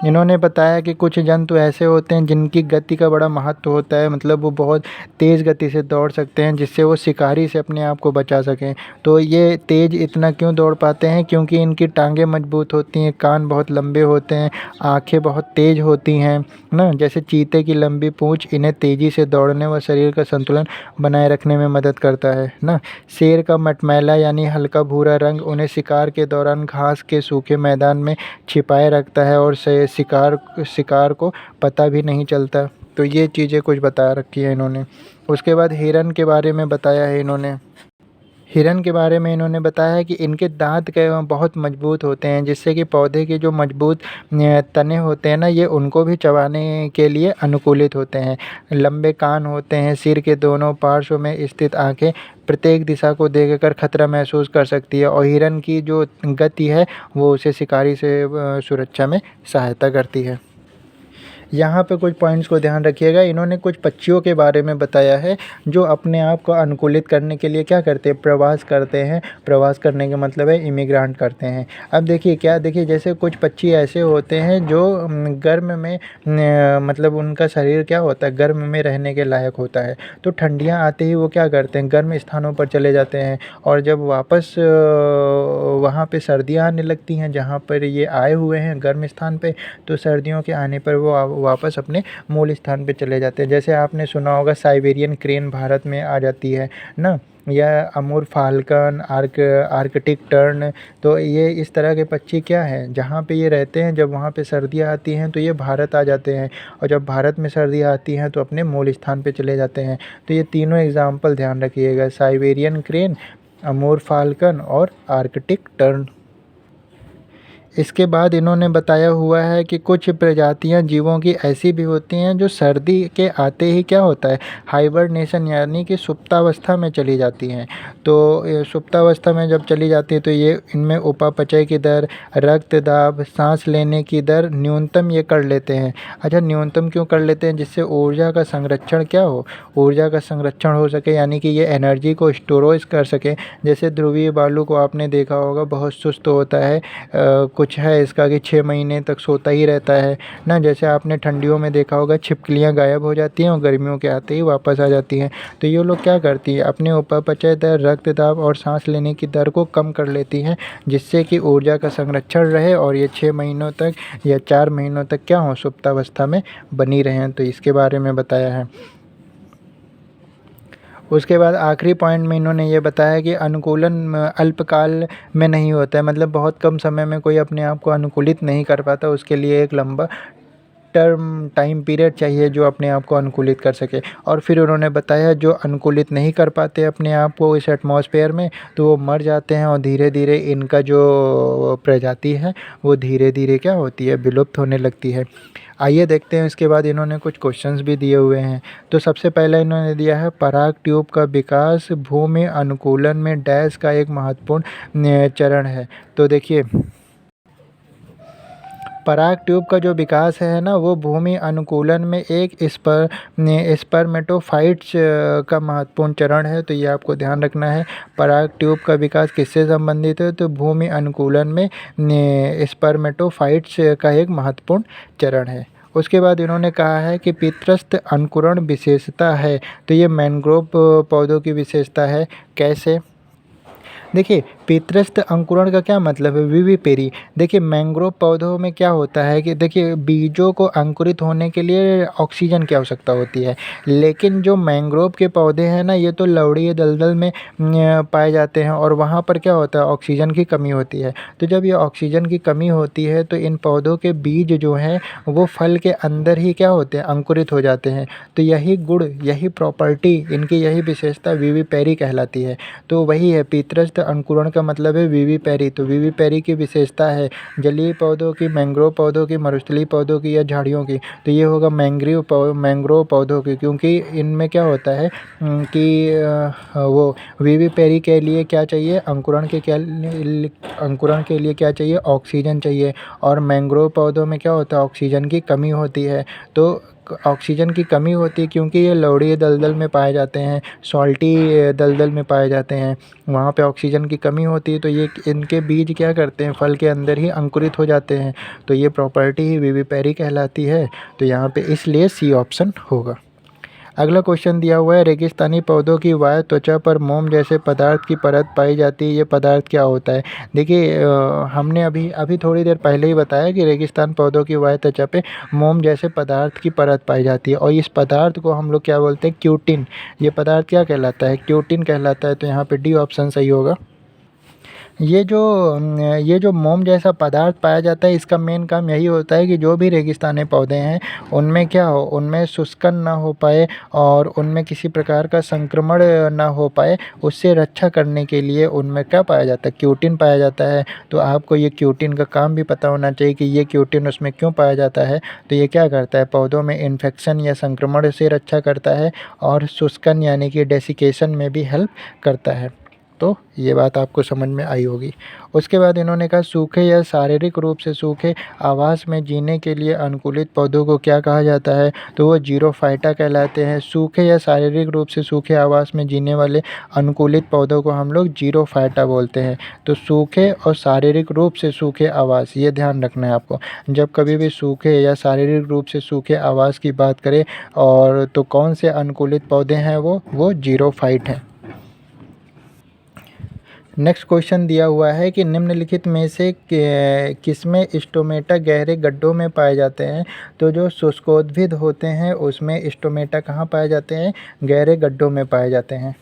इन्होंने बताया कि कुछ जंतु ऐसे होते हैं जिनकी गति का बड़ा महत्व होता है, मतलब वो बहुत तेज़ गति से दौड़ सकते हैं जिससे वो शिकारी से अपने आप को बचा सकें। तो ये तेज़ इतना क्यों दौड़ पाते हैं, क्योंकि इनकी टांगें मजबूत होती हैं, कान बहुत लंबे होते हैं, आँखें बहुत तेज़ होती हैं ना। जैसे चीते की लंबी पूँछ इन्हें तेज़ी से दौड़ने व शरीर का संतुलन बनाए रखने में मदद करता है ना। शेर का मटमैला यानी हल्का भूरा रंग उन्हें शिकार के दौरान घास के सूखे मैदान में छिपाए रखता है और शिकार को पता भी नहीं चलता। तो ये चीज़ें कुछ बता रखी है इन्होंने। उसके बाद हिरन के बारे में बताया है इन्होंने। हिरन के बारे में इन्होंने बताया है कि इनके दाँत बहुत मजबूत होते हैं जिससे कि पौधे के जो मजबूत तने होते हैं ना, ये उनको भी चबाने के लिए अनुकूलित होते हैं। लंबे कान होते हैं, सिर के दोनों पार्श्व में स्थित आँखें प्रत्येक दिशा को देखकर खतरा महसूस कर सकती है और हिरन की जो गति है वो उसे शिकारी से सुरक्षा में सहायता करती है। यहाँ पे कुछ पॉइंट्स को ध्यान रखिएगा। इन्होंने कुछ पक्षियों के बारे में बताया है जो अपने आप को अनुकूलित करने के लिए क्या करते हैं, प्रवास करते हैं। प्रवास करने का मतलब है इमिग्रांट करते हैं। अब देखिए क्या, देखिए जैसे कुछ पक्षी ऐसे होते हैं जो गर्म में मतलब उनका शरीर क्या होता है, गर्म में रहने के लायक होता है। तो ठंडियाँ आते ही वो क्या करते हैं, गर्म स्थानों पर चले जाते हैं और जब वापस वहाँ पे सर्दियाँ आने लगती हैं जहाँ पर ये आए हुए हैं गर्म स्थान पे, तो सर्दियों के आने पर वो वापस अपने मूल स्थान पे चले जाते हैं। जैसे आपने सुना होगा साइबेरियन क्रेन भारत में आ जाती है ना, या अमूर फाल्कन, आर्कटिक टर्न। तो ये इस तरह के पक्षी क्या हैं, जहाँ पे ये रहते हैं, जब वहाँ पे सर्दियाँ आती हैं तो ये भारत आ जाते हैं और जब भारत में सर्दियाँ आती हैं तो अपने मूल स्थान पे चले जाते हैं। तो ये तीनों एग्जाम्पल ध्यान रखिएगा, साइबेरियन क्रेन, अमूर फाल्कन और आर्कटिक टर्न। इसके बाद इन्होंने बताया हुआ है कि कुछ प्रजातियां जीवों की ऐसी भी होती हैं जो सर्दी के आते ही क्या होता है, हाइबरनेशन यानी कि सुप्तावस्था में चली जाती हैं। तो सुप्तावस्था में जब चली जाती है तो ये इनमें उपापचय की दर, रक्त दाब, सांस लेने की दर न्यूनतम ये कर लेते हैं। अच्छा, न्यूनतम क्यों कर लेते हैं, जिससे ऊर्जा का संरक्षण क्या हो, ऊर्जा का संरक्षण हो सके, यानी कि ये एनर्जी को स्टोरेज कर सके। जैसे ध्रुवीय भालू को आपने देखा होगा, बहुत सुस्त होता है, कुछ है इसका कि 6 महीने तक सोता ही रहता है ना। जैसे आपने ठंडियों में देखा होगा छिपकलियाँ गायब हो जाती हैं और गर्मियों के आते ही वापस आ जाती हैं। तो ये लोग क्या करती हैं, अपने उपापचय दर, रक्तदाब और सांस लेने की दर को कम कर लेती हैं जिससे कि ऊर्जा का संरक्षण रहे और ये 6 महीनों तक या 4 महीनों तक क्या हो, सुप्तावस्था में बनी रहें। तो इसके बारे में बताया है। उसके बाद आखिरी पॉइंट में इन्होंने ये बताया कि अनुकूलन अल्पकाल में नहीं होता है, मतलब बहुत कम समय में कोई अपने आप को अनुकूलित नहीं कर पाता, उसके लिए एक लंबा टर्म टाइम पीरियड चाहिए जो अपने आप को अनुकूलित कर सके। और फिर उन्होंने बताया जो अनुकूलित नहीं कर पाते अपने आप को इस एटमॉस्फेयर में तो वो मर जाते हैं और धीरे धीरे इनका जो प्रजाति है वो धीरे धीरे क्या होती है, विलुप्त होने लगती है। आइए देखते हैं इसके बाद इन्होंने कुछ क्वेश्चंस भी दिए हुए हैं। तो सबसे पहले इन्होंने दिया है पराग ट्यूब का विकास भूमि अनुकूलन में डैश का एक महत्वपूर्ण चरण है। तो देखिए पराग ट्यूब का जो विकास है ना वो भूमि अनुकूलन में एक स्पर्मेटोफाइट्स का महत्वपूर्ण चरण है। तो ये आपको ध्यान रखना है। पराग ट्यूब का विकास किससे संबंधित है, तो भूमि अनुकूलन में स्पर्मेटोफाइट्स का एक महत्वपूर्ण चरण है। उसके बाद इन्होंने कहा है कि पितृस्थ अंकुरण विशेषता है, तो ये मैंग्रोव पौधों की विशेषता है। कैसे? देखिए पितृस्थ अंकुरण का क्या मतलब है, विविपेरी। देखिए मैंग्रोव पौधों में क्या होता है कि देखिए बीजों को अंकुरित होने के लिए ऑक्सीजन की आवश्यकता होती है, लेकिन जो मैंग्रोव के पौधे हैं ना ये तो लवणीय दलदल में पाए जाते हैं और वहाँ पर क्या होता है, ऑक्सीजन की कमी होती है। तो जब ये ऑक्सीजन की कमी होती है तो इन पौधों के बीज जो हैं वो फल के अंदर ही क्या होते हैं, अंकुरित हो जाते हैं। तो यही गुण, यही प्रॉपर्टी, इनकी यही विशेषता विविपेरी कहलाती है। तो वही है पितृस्थ अंकुरण का मतलब है विविपेरी। तो विविपेरी की विशेषता है जलीय पौधों की, मैंग्रोव पौधों की, मरुस्थलीय पौधों की या झाड़ियों की। तो ये होगा मैंग्रोव पौधों की, क्योंकि इनमें क्या होता है कि वो विविपेरी के लिए क्या चाहिए, अंकुरण के लिए क्या चाहिए, ऑक्सीजन चाहिए। और मैंग्रोव पौधों में क्या होता है, ऑक्सीजन की कमी होती है। तो ऑक्सीजन की कमी होती है क्योंकि ये लवणीय दलदल में पाए जाते हैं, सॉल्टी दलदल में पाए जाते हैं, वहाँ पे ऑक्सीजन की कमी होती है। तो ये इनके बीज क्या करते हैं, फल के अंदर ही अंकुरित हो जाते हैं। तो ये प्रॉपर्टी ही विविपेरी कहलाती है। तो यहाँ पे इसलिए सी ऑप्शन होगा। अगला क्वेश्चन दिया हुआ है रेगिस्तानी पौधों की वाय त्वचा पर मोम जैसे पदार्थ की परत पाई जाती है, ये पदार्थ क्या होता है? देखिए हमने अभी थोड़ी देर पहले ही बताया कि रेगिस्तान पौधों की वाय त्वचा पे मोम जैसे पदार्थ की परत पाई जाती है और इस पदार्थ को हम लोग क्या बोलते हैं, क्यूटिन। ये पदार्थ क्या कहलाता है, क्यूटिन कहलाता है। तो यहाँ पे डी ऑप्शन सही होगा। ये जो मोम जैसा पदार्थ पाया जाता है इसका मेन काम यही होता है कि जो भी रेगिस्तानी पौधे हैं उनमें क्या हो, उनमें शुष्कन ना हो पाए और उनमें किसी प्रकार का संक्रमण ना हो पाए, उससे रक्षा करने के लिए उनमें क्या पाया जाता है, क्यूटिन पाया जाता है। तो आपको ये क्यूटिन का काम भी पता होना चाहिए कि ये क्यूटिन उसमें क्यों पाया जाता है। तो ये क्या करता है, पौधों में इन्फेक्शन या संक्रमण से रक्षा करता है और शुष्कन यानी कि डेसिकेशन में भी हेल्प करता है। तो ये बात आपको समझ में आई होगी। उसके बाद इन्होंने कहा सूखे या शारीरिक रूप से सूखे आवास में जीने के लिए अनुकूलित पौधों को क्या कहा जाता है, तो वो जीरोफाइटा कहलाते हैं। सूखे या शारीरिक रूप से सूखे आवास में जीने वाले अनुकूलित पौधों को हम लोग जीरोफाइटा बोलते हैं। तो सूखे और शारीरिक रूप से सूखे आवास, ये ध्यान रखना है आपको। जब कभी भी सूखे या शारीरिक रूप से सूखे आवास की बात करें और तो कौन से अनुकूलित पौधे हैं वो जीरोफाइट हैं। नेक्स्ट क्वेश्चन दिया हुआ है कि निम्नलिखित में से किसमें स्टोमेटा गहरे गड्ढों में पाए जाते हैं। तो जो शुष्कोद्भिद होते हैं उसमें स्टोमेटा कहाँ पाए जाते हैं, गहरे गड्ढों में पाए जाते हैं।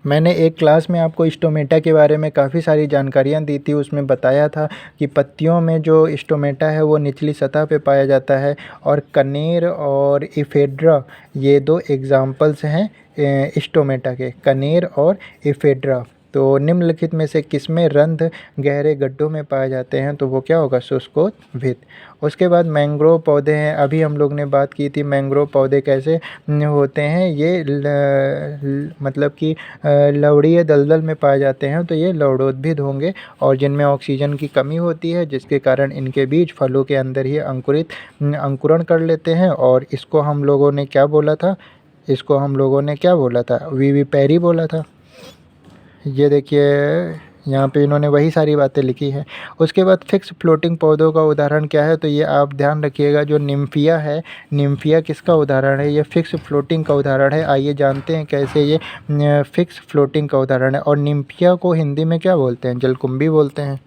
मैंने एक क्लास में आपको स्टोमेटा के बारे में काफ़ी सारी जानकारियाँ दी थी। उसमें बताया था कि पत्तियों में जो स्टोमेटा है वो निचली सतह पे पाया जाता है और कनेर और इफेड्रा ये दो एग्जाम्पल्स हैं स्टोमेटा के, कनेर और इफेड्रा। तो निम्नलिखित में से किसमें रंध्र गहरे गड्ढों में पाए जाते हैं, तो वो क्या होगा, शुष्कोद्भिद। उसके बाद मैंग्रोव पौधे हैं, अभी हम लोग ने बात की थी मैंग्रोव पौधे कैसे होते हैं, ये मतलब कि लवणीय दलदल में पाए जाते हैं। तो ये लवणोद्भिद होंगे और जिनमें ऑक्सीजन की कमी होती है जिसके कारण इनके बीज फलों के अंदर ही अंकुरण कर लेते हैं। और इसको हम लोगों ने क्या बोला था, विविपेरी बोला था। ये देखिए यहाँ पे इन्होंने वही सारी बातें लिखी हैं। उसके बाद फिक्स फ्लोटिंग पौधों का उदाहरण क्या है, तो ये आप ध्यान रखिएगा, जो निम्फिया है, निम्फिया किसका उदाहरण है, ये फिक्स फ्लोटिंग का उदाहरण है। आइए जानते हैं कैसे ये फिक्स फ्लोटिंग का उदाहरण है। और निम्फिया को हिंदी में क्या बोलते हैं, जलकुंभी बोलते हैं।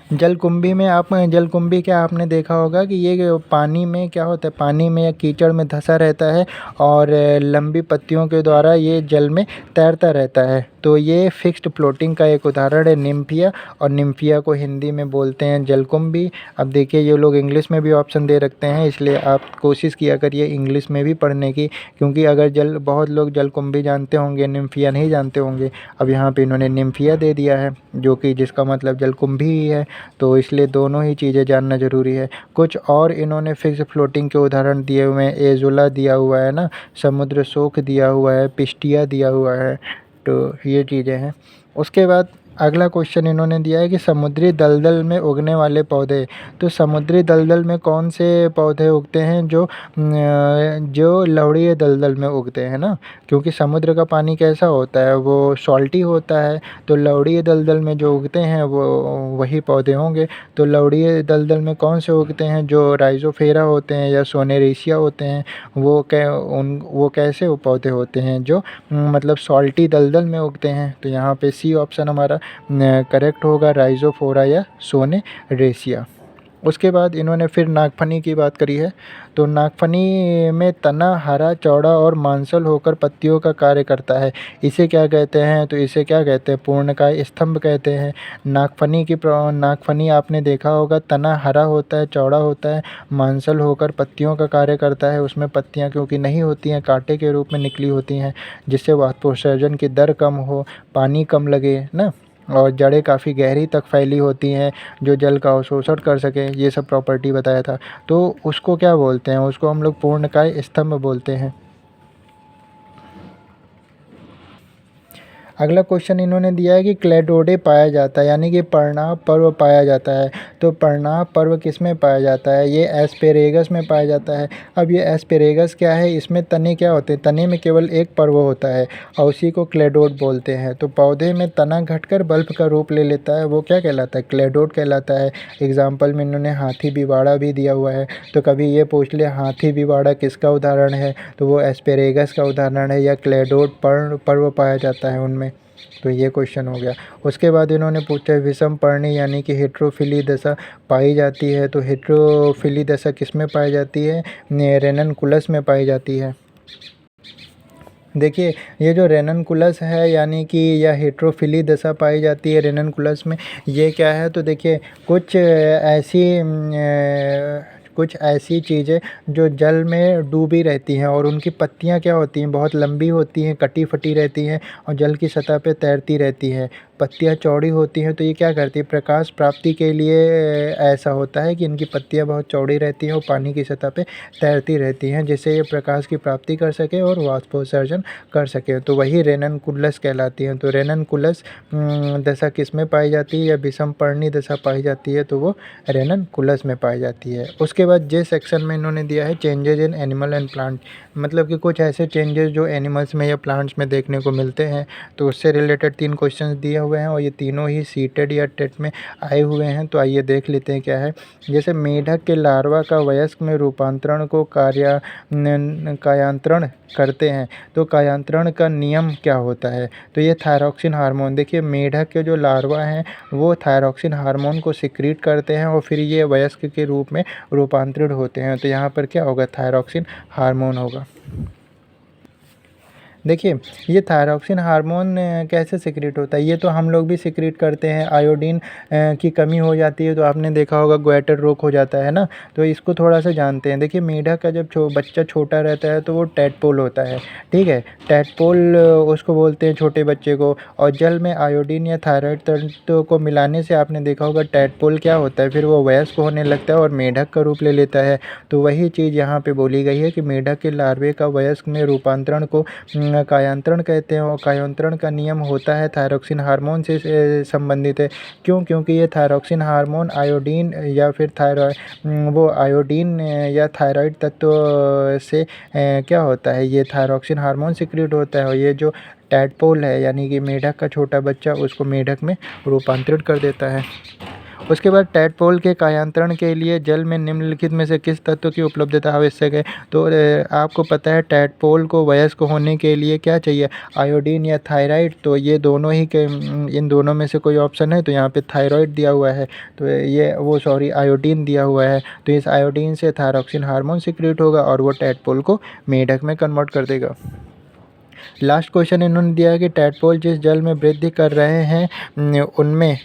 जलकुंभी में आप जलकुंभी क्या आपने देखा होगा कि ये पानी में क्या होता है, पानी में या कीचड़ में धंसा रहता है और लंबी पत्तियों के द्वारा ये जल में तैरता रहता है। तो ये फिक्स्ड फ्लोटिंग का एक उदाहरण है निम्फिया, और निम्फिया को हिंदी में बोलते हैं जलकुंभी। अब देखिए ये लोग इंग्लिश में भी ऑप्शन दे रखते हैं, इसलिए आप कोशिश किया करिए इंग्लिश में भी पढ़ने की, क्योंकि अगर बहुत लोग जलकुंभी जानते होंगे, निम्फिया नहीं जानते होंगे। अब यहाँ पे इन्होंने निम्फिया दे दिया है, जो कि जिसका मतलब जलकुंभी ही है, तो इसलिए दोनों ही चीज़ें जानना ज़रूरी है। कुछ और इन्होंने फिक्स फ्लोटिंग के उदाहरण दिए हुए हैं, एजुला दिया हुआ है ना, समुद्र शोक दिया हुआ है, पिस्टिया दिया हुआ है, तो ये चीज़ें हैं। उसके बाद अगला क्वेश्चन इन्होंने दिया है कि समुद्री दलदल में उगने वाले पौधे। तो समुद्री दलदल में कौन से पौधे उगते हैं, जो लवणीय दलदल में उगते हैं ना, क्योंकि समुद्र का पानी कैसा होता है, वो सॉल्टी होता है। तो लवणीय दलदल में जो उगते हैं वो वही पौधे होंगे। तो लवणीय दलदल में कौन से उगते हैं, जो राइजोफेरा होते हैं या सोनेरेशिया होते हैं, वो कैसे पौधे होते हैं, जो मतलब सॉल्टी दलदल में उगते हैं। तो यहाँ पे सी ऑप्शन हमारा करेक्ट होगा, राइजोफोरा या सोनेरेशिया। उसके बाद इन्होंने फिर नागफनी की बात करी है। तो नागफनी में तना हरा, चौड़ा और मांसल होकर पत्तियों का कार्य करता है। इसे क्या कहते हैं, तो इसे क्या कहते हैं, पूर्णकाय स्तंभ कहते हैं। नागफनी आपने देखा होगा, तना हरा होता है, चौड़ा होता है, मांसल होकर पत्तियों का कार्य करता है। उसमें पत्तियां क्योंकि नहीं होती हैं, कांटे के रूप में निकली होती हैं, जिससे वाष्पोत्सर्जन की दर कम हो, पानी कम लगे ना, और जड़ें काफ़ी गहरी तक फैली होती हैं, जो जल का अवशोषण कर सकें, ये सब प्रॉपर्टी बताया था। तो उसको क्या बोलते हैं, उसको हम लोग पूर्णकाय स्तंभ बोलते हैं। अगला क्वेश्चन इन्होंने दिया है कि क्लेडोडे पाया जाता है, यानी कि पर्णाव पर्व पाया जाता है। तो पर्णाव पर्व किस में पाया जाता है, ये एस्पेरेगस में पाया जाता है। अब ये एस्पेरेगस क्या है, इसमें तने क्या होते हैं, तने में केवल एक पर्व होता है और उसी को क्लेडोड बोलते हैं। तो पौधे में तना घटकर बल्ब का रूप ले लेता है, वो क्या कहलाता है, क्लेडोड कहलाता है। एग्जाम्पल में इन्होंने हाथी बिवाड़ा भी दिया हुआ है, तो कभी ये पूछ ले हाथी बिवाड़ा किसका उदाहरण है, तो वो एस्पेरेगस का उदाहरण है, या क्लेडोड पर्व पाया जाता है उनमें। तो ये क्वेश्चन हो गया। उसके बाद इन्होंने पूछा विषम पर्णी यानी कि हेट्रोफिली दशा पाई जाती है। तो हेट्रोफिली दशा किस में पाई जाती है, रेननकुलस में पाई जाती है। देखिए ये जो रेननकुलस है, यानी कि यह हेट्रोफिली दशा पाई जाती है रेननकुलस में, ये क्या है, तो देखिए कुछ ऐसी चीज़ें जो जल में डूबी रहती हैं और उनकी पत्तियां क्या होती हैं, बहुत लंबी होती हैं, कटी फटी रहती हैं और जल की सतह पे तैरती रहती हैं। पत्तियां चौड़ी होती हैं, तो ये क्या करती है, प्रकाश प्राप्ति के लिए ऐसा होता है कि इनकी पत्तियां बहुत चौड़ी रहती हैं और पानी की सतह पे तैरती रहती हैं, जिससे ये प्रकाश की प्राप्ति कर सके और वाष्पोत्सर्जन कर सके। तो वही रेननकुलस कहलाती हैं। तो रेननकुलस दशा किस में पाई जाती है, या विषमपर्णी दशा पाई जाती है, तो वो रेननकुलस में पाई जाती है। उसके बाद जे सेक्शन में इन्होंने दिया है changes in animal and plant, मतलब कि कुछ ऐसे चेंजेस जो एनिमल्स में या प्लांट्स में देखने को मिलते हैं। तो उससे रिलेटेड 3 क्वेश्चन दिए हुए हैं और ये तीनों ही सीटेड या टेट में आए हुए हैं। तो आइए देख लेते हैं क्या है। जैसे मेढक के लार्वा का वयस्क में रूपांतरण को कायांतरण करते हैं, तो कायांतरण का नियम क्या होता है, तो ये थायरॉक्सिन हार्मोन। देखिए मेढक के जो लार्वा हैं वो थायरॉक्सिन हार्मोन को सिक्रीट करते हैं और फिर ये वयस्क के रूप में रूपांतरित होते हैं। तो यहाँ पर क्या होगा, थायरॉक्सिन हार्मोन होगा। देखिए ये थायरॉक्सिन हार्मोन कैसे सिक्रीट होता है, ये तो हम लोग भी सिक्रीट करते हैं। आयोडीन की कमी हो जाती है तो आपने देखा होगा ग्वेटर रोग हो जाता है ना, तो इसको थोड़ा सा जानते हैं। देखिए मेढक का जब बच्चा छोटा रहता है तो वो टैडपोल होता है, ठीक है, टैडपोल उसको बोलते हैं छोटे बच्चे को। और जल में आयोडीन या थायराइड तत्व को मिलाने से आपने देखा होगा टैडपोल क्या होता है, फिर वो वयस्क होने लगता है और मेढक का रूप ले लेता है। तो वही चीज़ यहाँ पे बोली गई है कि मेढक के लार्वे का वयस्क में रूपांतरण को कायांतरण कहते हैं और कायांतरण का नियम होता है थायरॉक्सिन हार्मोन से संबंधित है। क्यों, क्योंकि ये थायरॉक्सिन हार्मोन आयोडीन या फिर आयोडीन या थायराइड तत्व से क्या होता है, ये थायरॉक्सिन हार्मोन सिक्रीट होता है और ये जो टैडपोल है यानी कि मेढक का छोटा बच्चा, उसको मेढक में रूपांतरित कर देता है। उसके बाद टैडपोल के कायांतरण के लिए जल में निम्नलिखित में से किस तत्व की उपलब्धता आवश्यक है। तो आपको पता है टैडपोल को वयस्क होने के लिए क्या चाहिए, आयोडीन या थायराइड। तो ये दोनों ही के इन दोनों में से कोई ऑप्शन है, तो यहाँ पे थायराइड दिया हुआ है, तो ये वो सॉरी आयोडीन दिया हुआ है। तो इस आयोडीन से थायरॉक्सिन हार्मोन सिक्रिएट होगा और वो टैडपोल को मेढक में कन्वर्ट कर देगा। लास्ट क्वेश्चन इन्होंने दिया है कि टैडपोल जिस जल में वृद्धि कर रहे हैं उनमें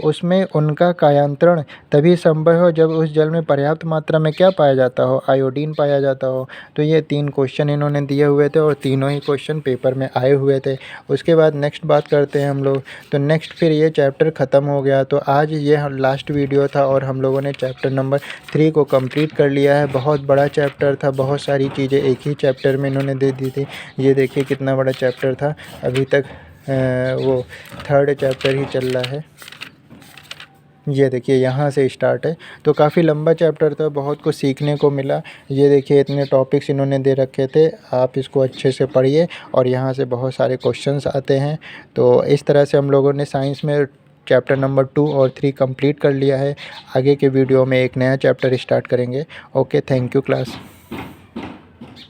उसमें उनका कायांतरण तभी संभव हो जब उस जल में पर्याप्त मात्रा में क्या पाया जाता हो, आयोडीन पाया जाता हो। तो ये 3 क्वेश्चन इन्होंने दिए हुए थे और तीनों ही क्वेश्चन पेपर में आए हुए थे। उसके बाद नेक्स्ट बात करते हैं हम लोग। तो नेक्स्ट फिर ये चैप्टर ख़त्म हो गया। तो आज ये लास्ट वीडियो था और हम लोगों ने चैप्टर नंबर 3 को कंप्लीट कर लिया है। बहुत बड़ा चैप्टर था, बहुत सारी चीज़ें एक ही चैप्टर में इन्होंने दे दी थी। ये देखिए कितना बड़ा चैप्टर था। अभी तक वो 3rd चैप्टर ही चल रहा है। ये देखिए यहाँ से स्टार्ट है, तो काफ़ी लंबा चैप्टर था, बहुत कुछ सीखने को मिला। ये देखिए इतने टॉपिक्स इन्होंने दे रखे थे, आप इसको अच्छे से पढ़िए और यहाँ से बहुत सारे क्वेश्चंस आते हैं। तो इस तरह से हम लोगों ने साइंस में चैप्टर नंबर 2 और 3 कंप्लीट कर लिया है। आगे के वीडियो में एक नया चैप्टर स्टार्ट करेंगे। Okay, thank you class.